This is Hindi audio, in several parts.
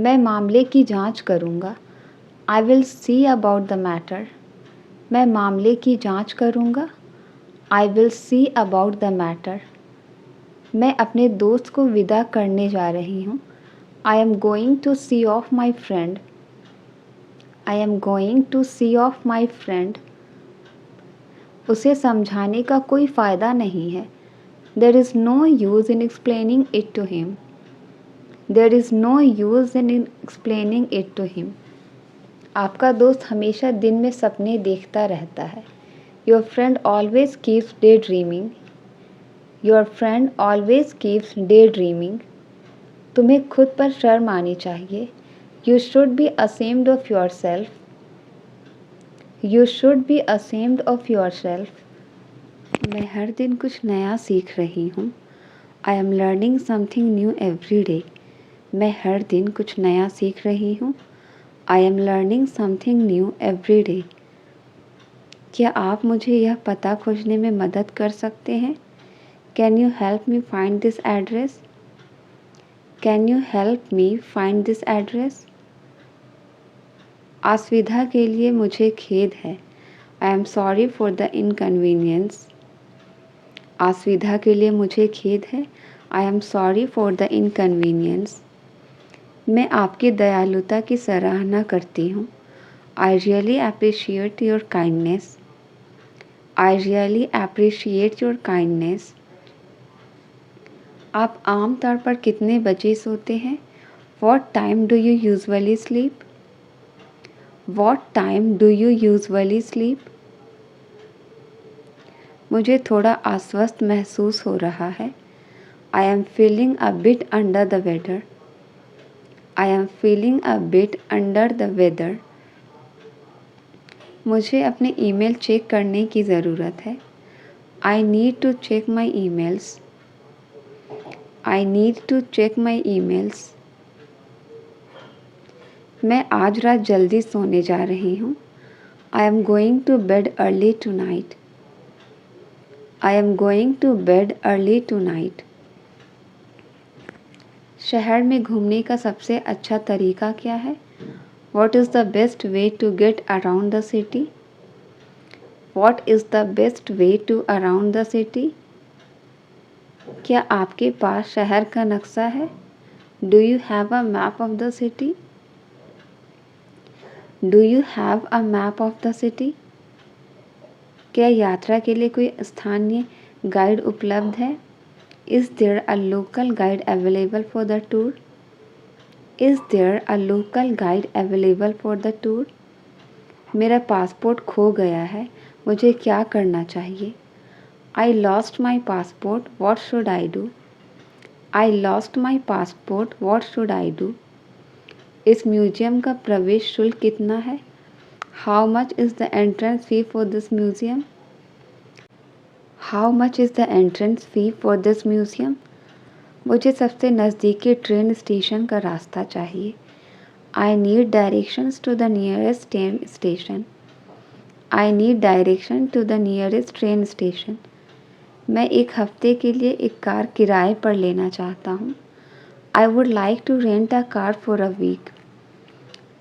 मैं मामले की जांच करूँगा। I will see about the matter. मैं मामले की जांच करूँगा। I will see about the matter. मैं अपने दोस्त को विदा करने जा रही हूँ। I am going to see off my friend. I am going to see off my friend. उसे समझाने का कोई फ़ायदा नहीं है। There is no use in explaining it to him. There is no use in explaining it to him. आपका दोस्त हमेशा दिन में सपने देखता रहता है। Your friend always keeps daydreaming. Your friend always keeps daydreaming. तुम्हें खुद पर शर्म आनी चाहिए। You should be ashamed of yourself. You should be ashamed of yourself. मैं हर दिन कुछ नया सीख रही हूँ। I am learning something new every day. मैं हर दिन कुछ नया सीख रही हूँ। I am learning something new every day. क्या आप मुझे यह पता खोजने में मदद कर सकते हैं? Can you help me find this address? Can you help me find this address? असुविधा के लिए मुझे खेद है। I am sorry for the inconvenience. असुविधा के लिए मुझे खेद है। I am sorry for the inconvenience. मैं आपकी दयालुता की सराहना करती हूँ। I really appreciate your kindness. I really appreciate your kindness. आप आम तौर पर कितने बजे सोते हैं? What time do you usually sleep? What time do you usually sleep? मुझे थोड़ा अस्वस्थ महसूस हो रहा है। I am feeling a bit under the weather. I am feeling a bit under the weather. मुझे अपने ईमेल चेक करने की ज़रूरत है। I need to check my emails. I need to check my emails. मैं आज रात जल्दी सोने जा रही हूँ। I am going to bed early tonight. I am going to bed early tonight. शहर में घूमने का सबसे अच्छा तरीका क्या है? What is the best way to get around the city? What is the best way to around the city? क्या आपके पास शहर का नक्शा है? Do you have a map of the city? Do you have a map of the city? क्या यात्रा के लिए कोई स्थानीय गाइड उपलब्ध है? Is there a local guide available for the tour? Is there a local guide available for the tour? मेरा पासपोर्ट खो गया है। मुझे क्या करना चाहिए? I lost my passport. What should I do? I lost my passport. What should I do? इस म्यूजियम का प्रवेश शुल्क कितना है? How much is the entrance fee for this museum? How much is the entrance fee for this museum? मुझे सबसे नज़दीकी ट्रेन स्टेशन का रास्ता चाहिए। I need directions to the nearest train station. I need direction to the nearest train station. मैं एक हफ्ते के लिए एक कार किराए पर लेना चाहता हूँ। I would like to rent a car for a week.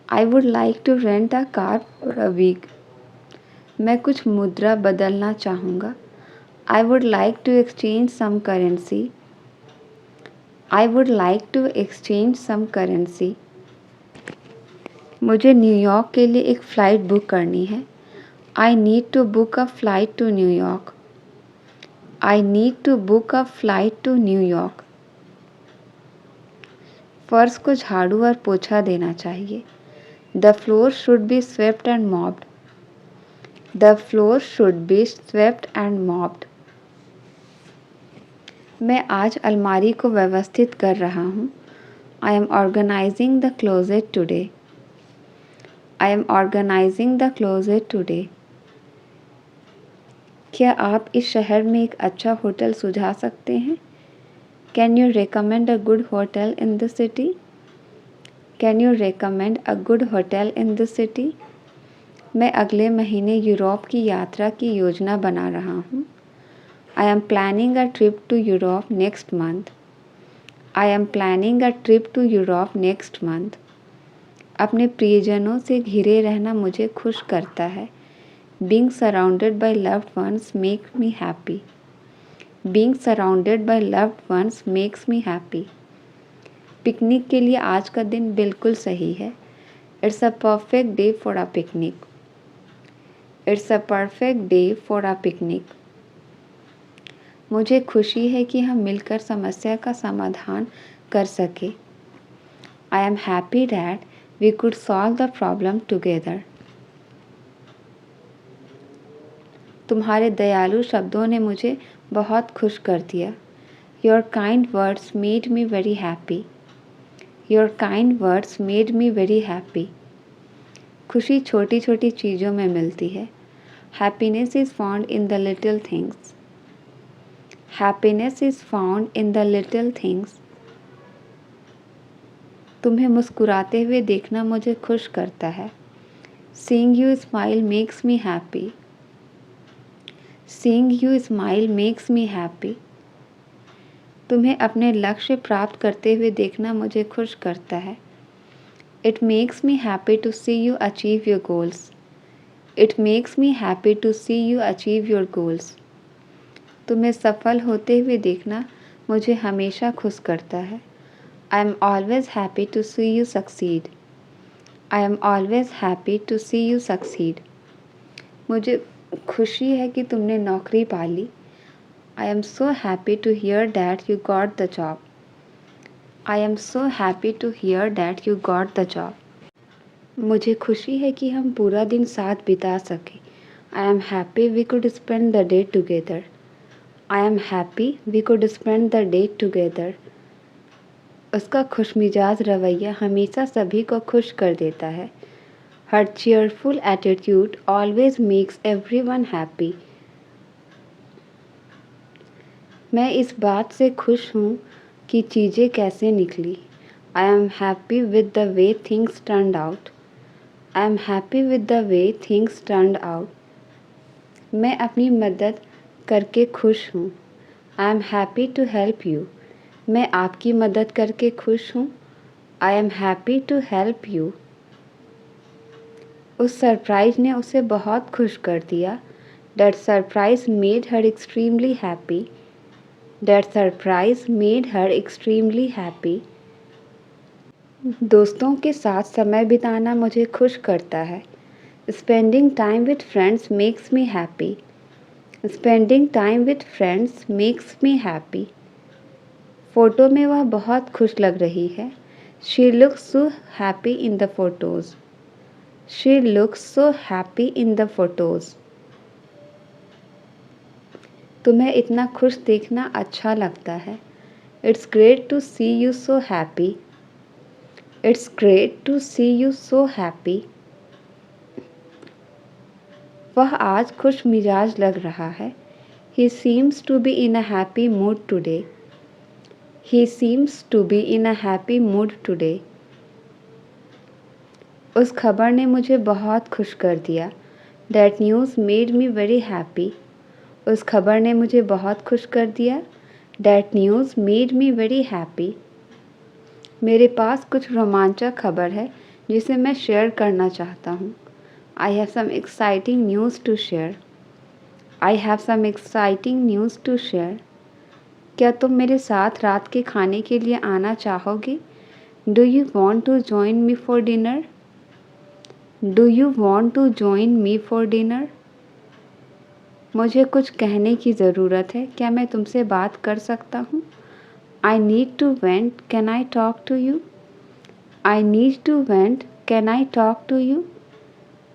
I would like to rent a car for a week. मैं कुछ मुद्रा बदलना चाहूँगा। I would like to exchange some currency. I would like to exchange some currency. मुझे न्यूयॉर्क के लिए एक फ़्लाइट बुक करनी है। I need to book a flight to New York. I need to book a flight to New York. फर्श को झाड़ू और पोछा देना चाहिए। The floor should be swept and mopped. The floor should be swept and mopped. मैं आज अलमारी को व्यवस्थित कर रहा हूँ। I am organizing the closet today. I am organizing the closet today. क्या आप इस शहर में एक अच्छा होटल सुझा सकते हैं? Can you recommend a good hotel in the city? Can you recommend a good hotel in the city? मैं अगले महीने यूरोप की यात्रा की योजना बना रहा हूँ। I am planning a trip to Europe next month. I am planning a trip to Europe next month. अपने प्रियजनों से घिरे रहना मुझे खुश करता है। Being surrounded by loved ones makes me happy. Being surrounded by loved ones makes me happy. Picnic के लिए आज का दिन बिल्कुल सही है। It's a perfect day for a picnic. It's a perfect day for a picnic. मुझे खुशी है कि हम मिलकर समस्या का समाधान कर सके। I am happy that we could solve the problem together. तुम्हारे दयालु शब्दों ने मुझे बहुत खुश कर दिया। Your kind words made me very happy. Your kind words made me very happy. खुशी छोटी छोटी चीज़ों में मिलती है। Happiness is found in the little things. Happiness is found in the little things. तुम्हें मुस्कुराते हुए देखना मुझे खुश करता है। Seeing you smile makes me happy. Seeing you smile makes me happy. तुम्हें अपने लक्ष्य प्राप्त करते हुए देखना मुझे खुश करता है। It makes me happy to see you achieve your goals. It makes me happy to see you achieve your goals. तुम्हें सफल होते हुए देखना मुझे हमेशा खुश करता है। I am always happy to see you succeed. I am always happy to see you succeed. मुझे खुशी है कि तुमने नौकरी पा ली। I am so happy to hear that you got the job. I am so happy to hear that you got the job. मुझे खुशी है कि हम पूरा दिन साथ बिता सके। I am happy we could spend the day together. I am happy we could spend the day together. उसका खुशमिजाज रवैया हमेशा सभी को खुश कर देता है। Her cheerful attitude always makes everyone happy. मैं इस बात से खुश हूँ कि चीज़ें कैसे निकली। I am happy with the way things turned out. I am happy with the way things turned out. मैं अपनी मदद करके खुश हूँ। I am happy to help you. मैं आपकी मदद करके खुश हूँ। I am happy to help you. उस सरप्राइज़ ने उसे बहुत खुश कर दिया। That surprise made her extremely happy. That surprise made her extremely happy. दोस्तों के साथ समय बिताना मुझे खुश करता है। Spending time with friends makes me happy. Spending time with friends makes me happy. Photo में वह बहुत खुश लग रही है। She looks so happy in the photos. She looks so happy in the photos. तुम्हें इतना खुश देखना अच्छा लगता है। It's great to see you so happy. It's great to see you so happy. वह आज खुश मिजाज लग रहा है। He seems to be in a happy mood today. He seems to be in a happy mood today. उस खबर ने मुझे बहुत खुश कर दिया। That news made me very happy. उस खबर ने मुझे बहुत खुश कर दिया। That news made me very happy. मेरे पास कुछ रोमांचक खबर है जिसे मैं शेयर करना चाहता हूँ। I have some exciting news to share. I have some exciting news to share. क्या तुम मेरे साथ रात के खाने के लिए आना चाहोगे? Do you want to join me for dinner? Do you want to join me for dinner? मुझे कुछ कहने की ज़रूरत है। क्या मैं तुमसे बात कर सकता हूँ? I need to vent. Can I talk to you? I need to vent. Can I talk to you?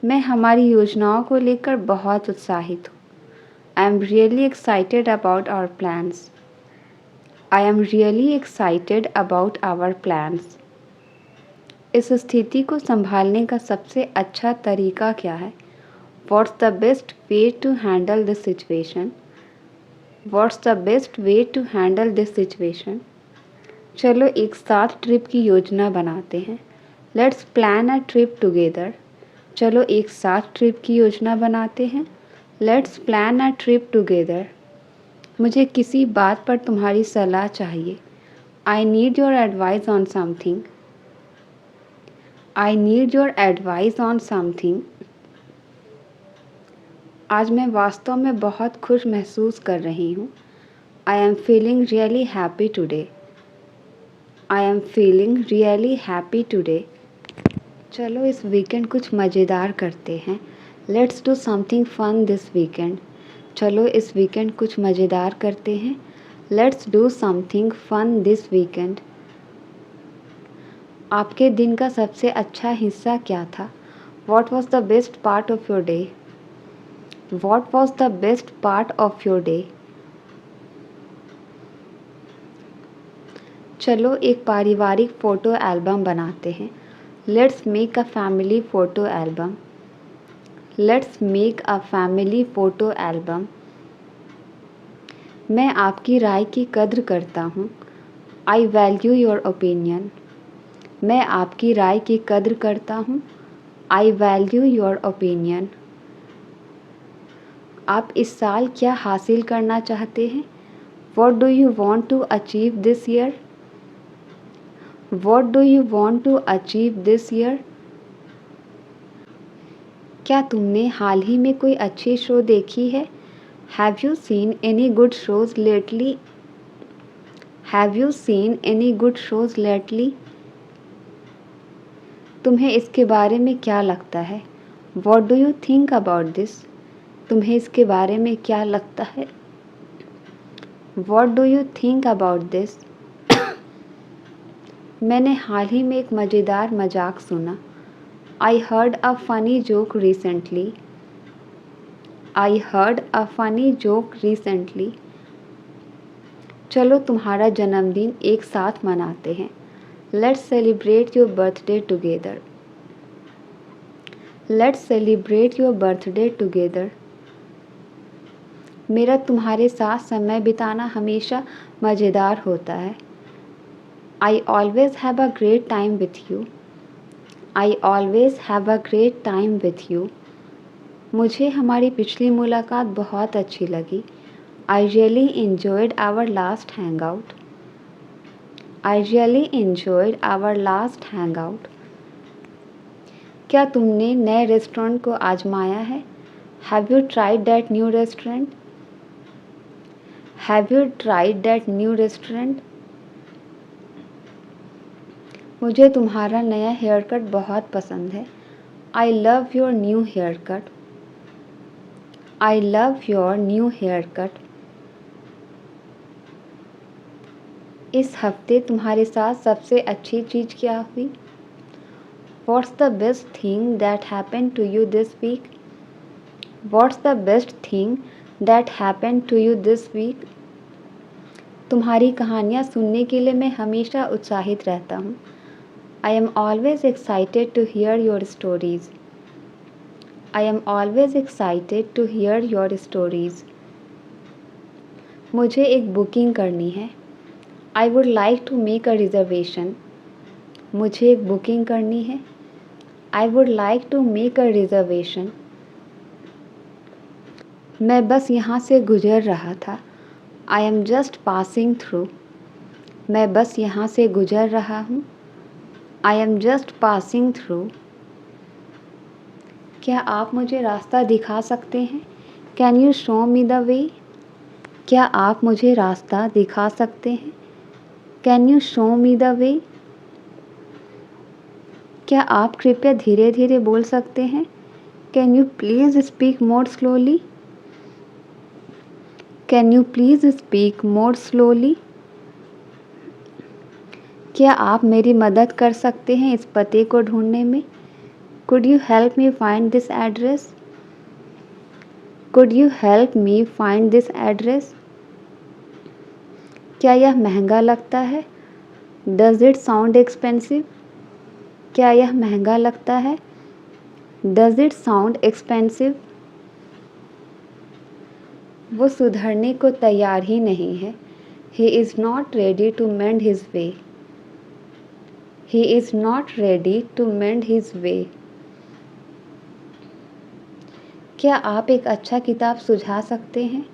मैं हमारी योजनाओं को लेकर बहुत उत्साहित हूँ। I am really excited about our plans. I am really excited about our plans. इस स्थिति को संभालने का सबसे अच्छा तरीका क्या है? What's the best way to handle this situation? What's the best way to handle this situation? चलो एक साथ ट्रिप की योजना बनाते हैं। Let's plan a trip together. चलो एक साथ ट्रिप की योजना बनाते हैं। Let's plan a trip together. मुझे किसी बात पर तुम्हारी सलाह चाहिए। I need your advice on something. I need your advice on something. आज मैं वास्तव में बहुत खुश महसूस कर रही हूँ। I am feeling really happy today. I am feeling really happy today. चलो इस वीकेंड कुछ मज़ेदार करते हैं। Let's do something fun this weekend. चलो इस वीकेंड कुछ मज़ेदार करते हैं। Let's do something fun this weekend. आपके दिन का सबसे अच्छा हिस्सा क्या था? What was the best part of your day? What was the best part of your day? चलो एक पारिवारिक फ़ोटो एल्बम बनाते हैं। Let's make a family photo album. Let's make a family photo album. मैं आपकी राय की कद्र करता हूँ। I value your opinion. मैं आपकी राय की कद्र करता हूँ। I value your opinion. आप इस साल क्या हासिल करना चाहते हैं? What do you want to achieve this year? What do you want to achieve this year? क्या तुमने हाल ही में कोई अच्छी शो देखी है? Have you seen any good shows lately? Have you seen any good shows lately? तुम्हें इसके बारे में क्या लगता है? What do you think about this? तुम्हें इसके बारे में क्या लगता है? What do you think about this? मैंने हाल ही में एक मज़ेदार मजाक सुना। I heard a funny joke recently. I heard a funny joke recently. चलो तुम्हारा जन्मदिन एक साथ मनाते हैं। Let's celebrate your birthday together. Let's celebrate your birthday together. मेरा तुम्हारे साथ समय बिताना हमेशा मज़ेदार होता है। I always have a great time with you. I always have a great time with you. मुझे हमारी पिछली मुलाकात बहुत अच्छी लगी। आई really enjoyed our last hangout. I really enjoyed our last hangout. क्या तुमने नए रेस्टोरेंट को आजमाया है? Have you tried that new restaurant? Have you tried that new restaurant? मुझे तुम्हारा नया हेयर कट बहुत पसंद है। I love your new haircut. I love your new haircut. इस हफ्ते तुम्हारे साथ सबसे अच्छी चीज़ क्या हुई? What's the best thing that happened to you this week? What's the best thing that happened to you this week? तुम्हारी कहानियाँ सुनने के लिए मैं हमेशा उत्साहित रहता हूँ। I am always excited to hear your stories. I am always excited to hear your stories. मुझे एक बुकिंग करनी है। I would like to make a reservation. मुझे एक बुकिंग करनी है। I would like to make a reservation. मैं बस यहाँ से गुजर रहा था। I am just passing through. मैं बस यहाँ से गुजर रहा हूँ। I am just passing through. क्या आप मुझे रास्ता दिखा सकते हैं? Can you show me the way? क्या आप मुझे रास्ता दिखा सकते हैं? Can you show me the way? क्या आप कृपया धीरे धीरे बोल सकते हैं? Can you please speak more slowly? Can you please speak more slowly? क्या आप मेरी मदद कर सकते हैं इस पते को ढूंढने में? Could you help me find this address? Could you help me find this address? क्या यह महंगा लगता है? Does it sound expensive? क्या यह महंगा लगता है? Does it sound expensive? वो सुधरने को तैयार ही नहीं है। He is not ready to mend his way. He is not ready to mend his way. क्या आप एक अच्छा किताब सुझा सकते हैं?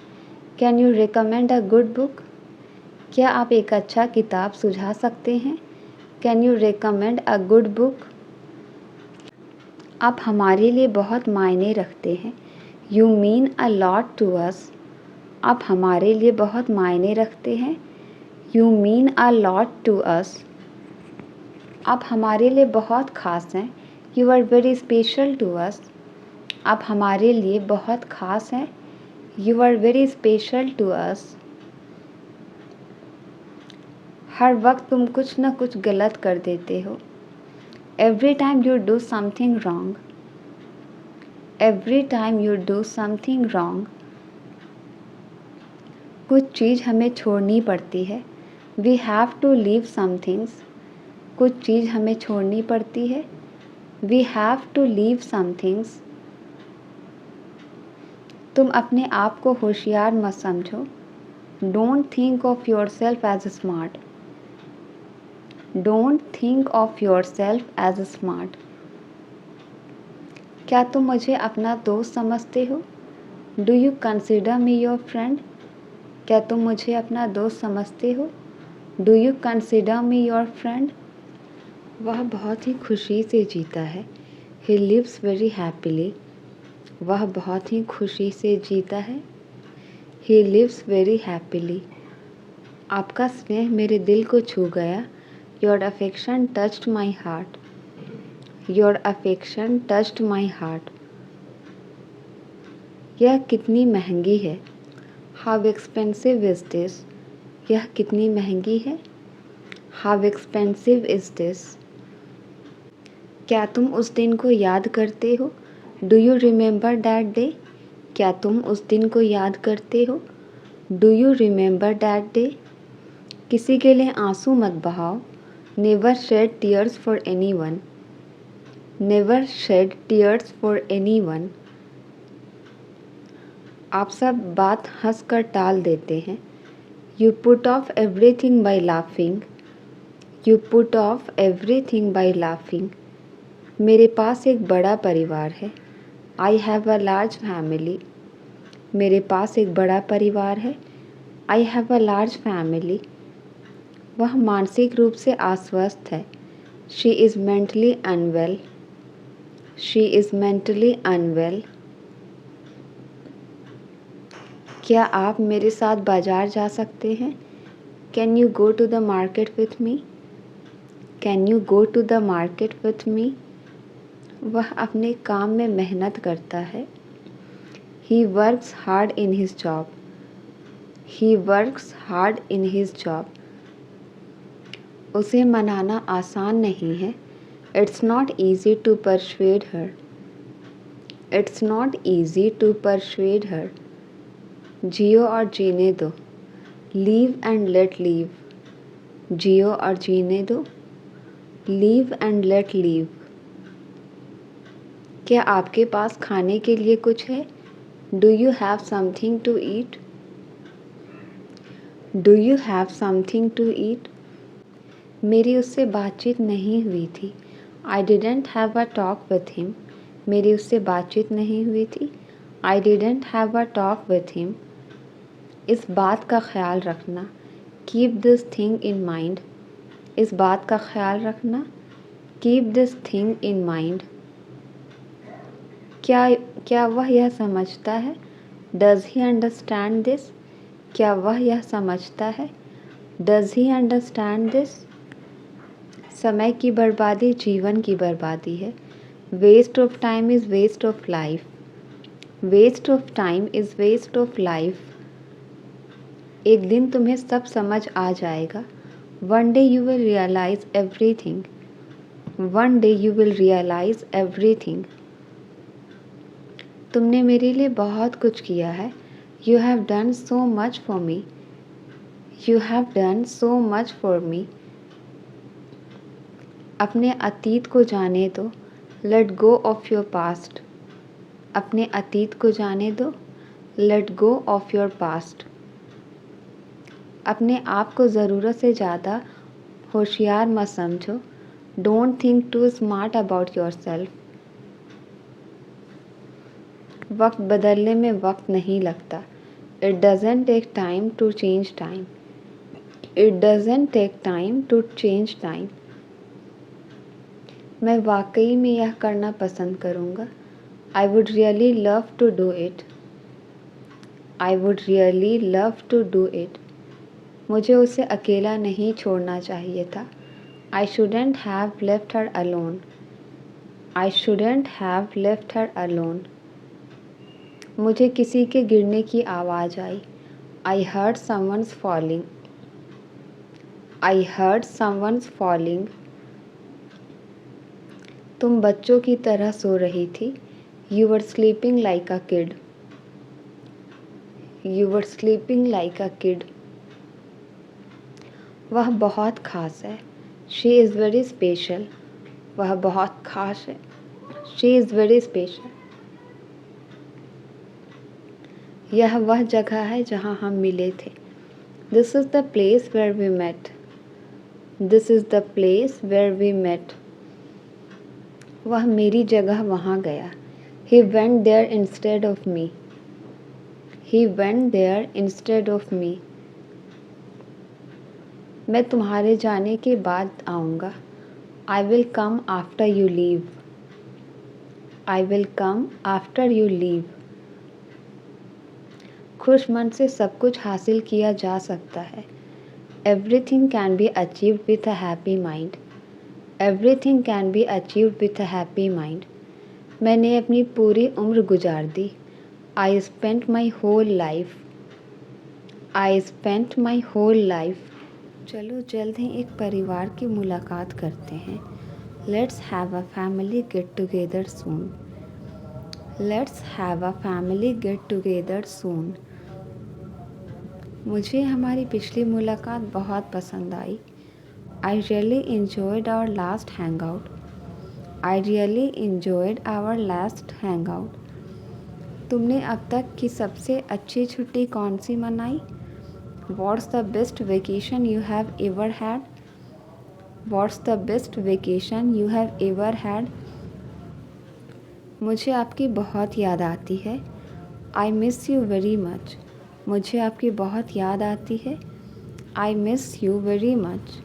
Can you recommend a good book? क्या आप एक अच्छा किताब सुझा सकते हैं? Can you recommend a good book? आप हमारे लिए बहुत मायने रखते हैं। You mean a lot to us. आप हमारे लिए बहुत मायने रखते हैं। You mean a lot to us. आप हमारे लिए बहुत ख़ास हैं। You are very special to us. आप हमारे लिए बहुत ख़ास हैं। You are very special to us. हर वक्त तुम कुछ न कुछ गलत कर देते हो। Every time you do something wrong. Every time you do something wrong. कुछ चीज़ हमें छोड़नी पड़ती है। We have to leave some things. कुछ चीज़ हमें छोड़नी पड़ती है। We have to leave some things. तुम अपने आप को होशियार मत समझो। Don't think of yourself as smart. Don't think of yourself as smart. क्या तुम मुझे अपना दोस्त समझते हो? Do you consider me your friend? क्या तुम मुझे अपना दोस्त समझते हो? Do you consider me your friend? वह बहुत ही खुशी से जीता है। He lives very happily. वह बहुत ही खुशी से जीता है। He lives very happily. आपका स्नेह मेरे दिल को छू गया। Your affection touched my heart. Your affection touched my heart. यह कितनी महंगी है। How expensive is this. यह कितनी महंगी है। How expensive is this. क्या तुम उस दिन को याद करते हो? Do you remember that day? क्या तुम उस दिन को याद करते हो? Do you remember that day? किसी के लिए आंसू मत बहाओ। Never shed tears for anyone. Never shed tears for anyone. आप सब बात हंस कर टाल देते हैं। You put off everything by laughing. You put off everything by laughing. मेरे पास एक बड़ा परिवार है। I have a large family. मेरे पास एक बड़ा परिवार है। I have a large family. वह मानसिक रूप से अस्वस्थ है। She is mentally unwell. She is mentally unwell. क्या आप मेरे साथ बाज़ार जा सकते हैं? Can you go to the market with me? Can you go to the market with me? वह अपने काम में मेहनत करता है। He works hard in his job. He works hard in his job. उसे मनाना आसान नहीं है। It's not easy to persuade her. It's not easy to persuade her. जियो और जीने दो। Live and let live. जियो और जीने दो। Live and let live. क्या आपके पास खाने के लिए कुछ है? Do you have something to eat? Do you have something to eat? मेरी उससे बातचीत नहीं हुई थी। I didn't have a talk with him. मेरी उससे बातचीत नहीं हुई थी। I didn't have a talk with him. इस बात का ख्याल रखना। Keep this thing in mind. इस बात का ख्याल रखना। Keep this thing in mind. क्या वह यह समझता है? Does he understand this? क्या वह यह समझता है? Does he understand this? समय की बर्बादी जीवन की बर्बादी है। Waste of time is waste of life. Waste of time is waste of life. एक दिन तुम्हें सब समझ आ जाएगा। One day you will realise everything. One day you will realise everything. तुमने मेरे लिए बहुत कुछ किया है। You have done so much for me. You have done so much for me. अपने अतीत को जाने दो। Let go of your past. अपने अतीत को जाने दो। Let go of your past. अपने आप को ज़रूरत से ज़्यादा होशियार मत समझो। Don't think too smart about yourself. वक्त बदलने में वक्त नहीं लगता। It doesn't take time to change time. It doesn't take time to change time. मैं वाकई में यह करना पसंद करूँगा। I would really love to do it. I would really love to do it. मुझे उसे अकेला नहीं छोड़ना चाहिए था। I shouldn't have left her alone. I shouldn't have left her alone. मुझे किसी के गिरने की आवाज़ आई। I heard someone's falling. I heard someone's falling. तुम बच्चों की तरह सो रही थी। You were sleeping like a kid. You were sleeping like a kid. वह बहुत ख़ास है। She is very special. वह बहुत ख़ास है। She is very special. यह वह जगह है जहाँ हम मिले थे। This is the place where we met. This is the place where we met. वह मेरी जगह वहाँ गया। He went there instead of me. He went there instead of मी। मैं तुम्हारे जाने के बाद आऊँगा। I will come after you leave. I will come after you leave. खुश मन से सब कुछ हासिल किया जा सकता है। Everything can be achieved with a happy mind. Everything can be achieved with a happy mind. मैंने अपनी पूरी उम्र गुजार दी। I spent my whole life. I spent my whole life. चलो जल्द ही एक परिवार की मुलाकात करते हैं। Let's have a family get together soon. Let's have a family get together soon. मुझे हमारी पिछली मुलाकात बहुत पसंद आई। I really enjoyed our last hangout. I really enjoyed our last hangout. तुमने अब तक की सबसे अच्छी छुट्टी कौन सी मनाई? What's the best vacation you have ever had? What's the best vacation you have ever had? मुझे आपकी बहुत याद आती है। I miss you very much. मुझे आपकी बहुत याद आती है। I miss you very much.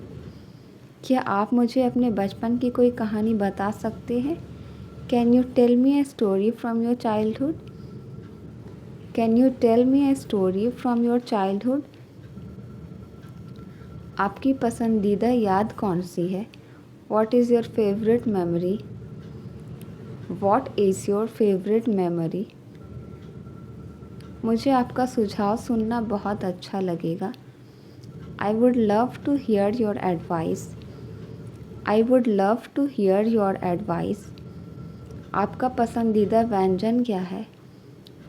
क्या आप मुझे अपने बचपन की कोई कहानी बता सकते हैं? Can you tell me a story from your childhood? Can you tell me a story from your childhood? आपकी पसंदीदा याद कौन सी है? What is your favorite memory? What is your favorite memory? मुझे आपका सुझाव सुनना बहुत अच्छा लगेगा। I would love to hear your advice. I would love to hear your advice. आपका पसंदीदा व्यंजन क्या है?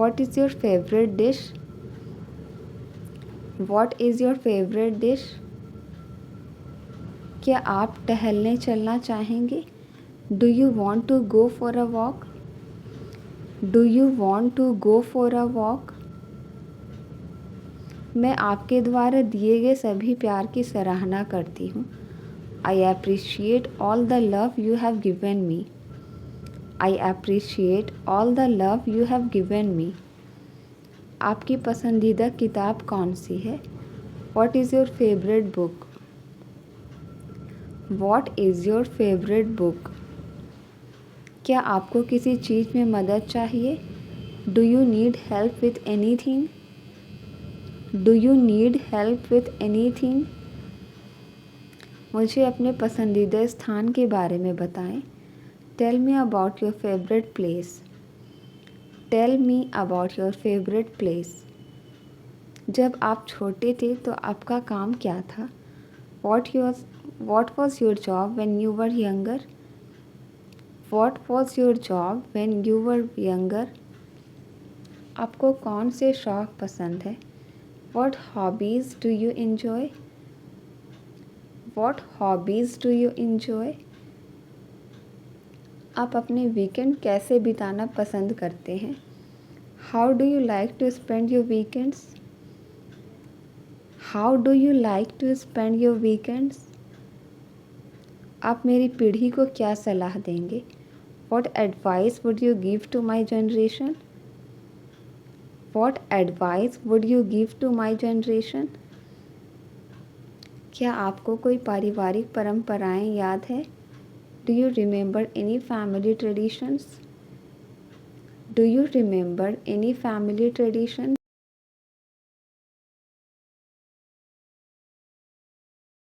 What is your favorite dish? What is your favorite dish? क्या आप टहलने चलना चाहेंगे? Do you want to go for a walk? Do you want to go for a walk? मैं आपके द्वारा दिए गए सभी प्यार की सराहना करती हूँ। I appreciate all the love you have given me. I appreciate all the love you have given me. आपकी पसंदीदा किताब कौन सी है? What is your favorite book? What is your favorite book? क्या आपको किसी चीज़ में मदद चाहिए? Do you need help with anything? Do you need help with anything? मुझे अपने पसंदीदा स्थान के बारे में बताएं। Tell me about your favorite place. Tell me about your favorite place. जब आप छोटे थे तो आपका काम क्या था? What was your job when you were younger? What was your job when you were younger? आपको कौन से शौक पसंद है? What hobbies do you enjoy? What hobbies do you enjoy? आप अपने वीकेंड कैसे बिताना पसंद करते हैं? How do you like to spend your weekends? How do you like to spend your weekends? आप मेरी पीढ़ी को क्या सलाह देंगे? What advice would you give to my generation? What advice would you give to my generation? क्या आपको कोई पारिवारिक परंपराएं याद है? Do you remember any family traditions? Do you remember any family traditions?